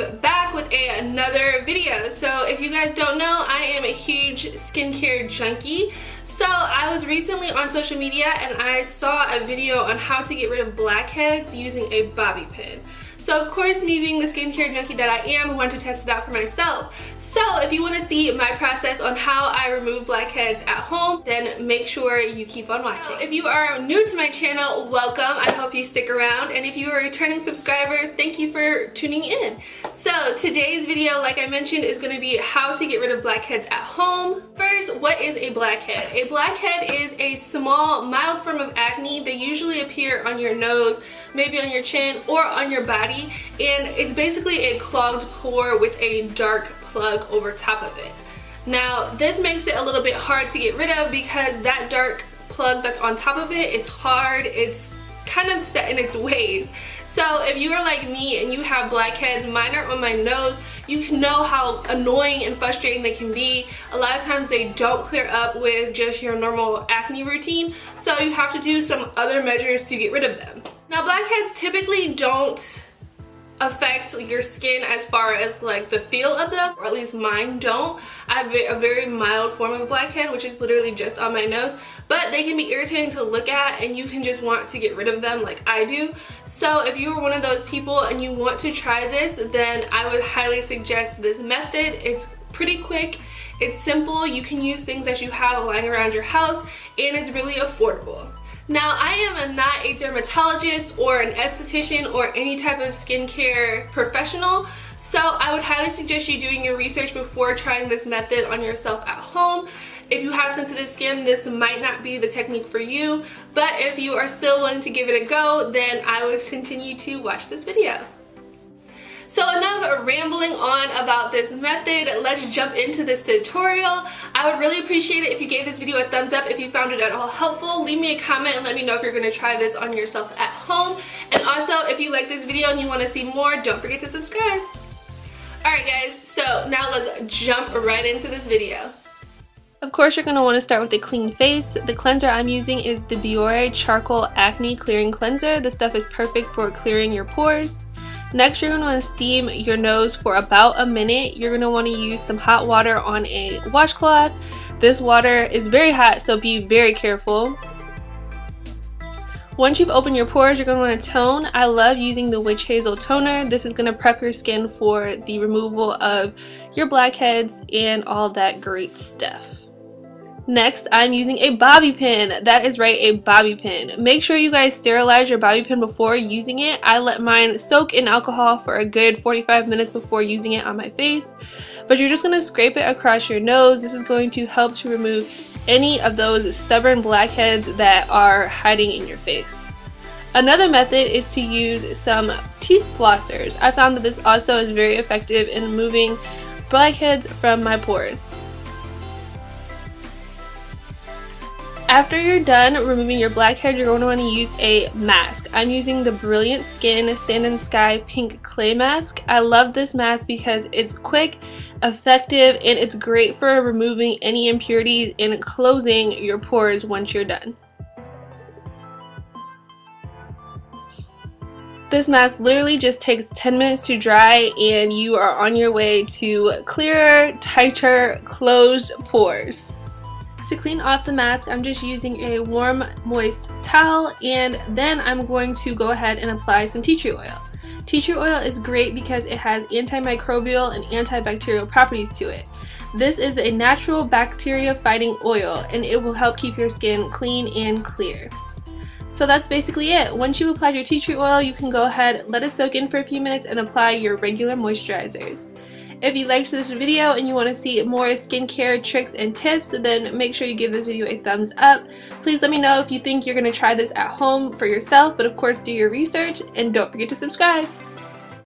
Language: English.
Eve back with another video. So if you guys don't know, I am a huge skincare junkie. So I was recently on social media and I saw a video on how to get rid of blackheads using a bobby pin. So of course, me being the skincare junkie that I am, I wanted to test it out for myself. So if you want to see my process on how I remove blackheads at home, then make sure you keep on watching. If you are new to my channel, welcome. I hope you stick around. And if you are a returning subscriber, thank you for tuning in. So today's video, like I mentioned, is going to be how to get rid of blackheads at home. First, what is a blackhead? A blackhead is a small, mild form of acne. They usually appear on your nose, maybe on your chin, or on your body. And it's basically a clogged pore with a dark plug over top of it. Now, this makes it a little bit hard to get rid of because that dark plug that's on top of it is hard. It's kind of set in its ways. So if you are like me and you have blackheads, mine are on my nose, you can know how annoying and frustrating they can be. A lot of times they don't clear up with just your normal acne routine, so you have to do some other measures to get rid of them. Now, blackheads typically don't affect your skin as far as like the feel of them, or at least mine don't. I have a very mild form of blackhead, which is literally just on my nose, but they can be irritating to look at and you can just want to get rid of them like I do. So if you are one of those people and you want to try this, then I would highly suggest this method. It's pretty quick, it's simple, you can use things that you have lying around your house, and it's really affordable. Now, I am not a dermatologist or an esthetician or any type of skincare professional, so I would highly suggest you doing your research before trying this method on yourself at home. If you have sensitive skin, this might not be the technique for you, but if you are still willing to give it a go, then I would continue to watch this video. So enough rambling on about this method, let's jump into this tutorial. I would really appreciate it if you gave this video a thumbs up if you found it at all helpful. Leave me a comment and let me know if you're going to try this on yourself at home. And also, if you like this video and you want to see more, don't forget to subscribe. Alright guys, so now let's jump right into this video. Of course, you're going to want to start with a clean face. The cleanser I'm using is the Biore Charcoal Acne Clearing Cleanser. This stuff is perfect for clearing your pores. Next, you're going to want to steam your nose for about a minute. You're going to want to use some hot water on a washcloth. This water is very hot, so be very careful. Once you've opened your pores, you're going to want to tone. I love using the Witch Hazel toner. This is going to prep your skin for the removal of your blackheads and all that great stuff. Next, I'm using a bobby pin. That is right, a bobby pin. Make sure you guys sterilize your bobby pin before using it. I let mine soak in alcohol for a good 45 minutes before using it on my face. But you're just going to scrape it across your nose. This is going to help to remove any of those stubborn blackheads that are hiding in your face. Another method is to use some teeth flossers. I found that this also is very effective in removing blackheads from my pores. After you're done removing your blackhead, you're going to want to use a mask. I'm using the Brilliant Skin Sand and Sky Pink Clay Mask. I love this mask because it's quick, effective, and it's great for removing any impurities and closing your pores once you're done. This mask literally just takes 10 minutes to dry and you are on your way to clearer, tighter, closed pores. To clean off the mask, I'm just using a warm, moist towel, and then I'm going to go ahead and apply some tea tree oil. Tea tree oil is great because it has antimicrobial and antibacterial properties to it. This is a natural bacteria-fighting oil, and it will help keep your skin clean and clear. So that's basically it. Once you've applied your tea tree oil, you can go ahead, let it soak in for a few minutes, and apply your regular moisturizers. If you liked this video and you want to see more skincare tricks and tips, then make sure you give this video a thumbs up. Please let me know if you think you're going to try this at home for yourself, but of course do your research and don't forget to subscribe.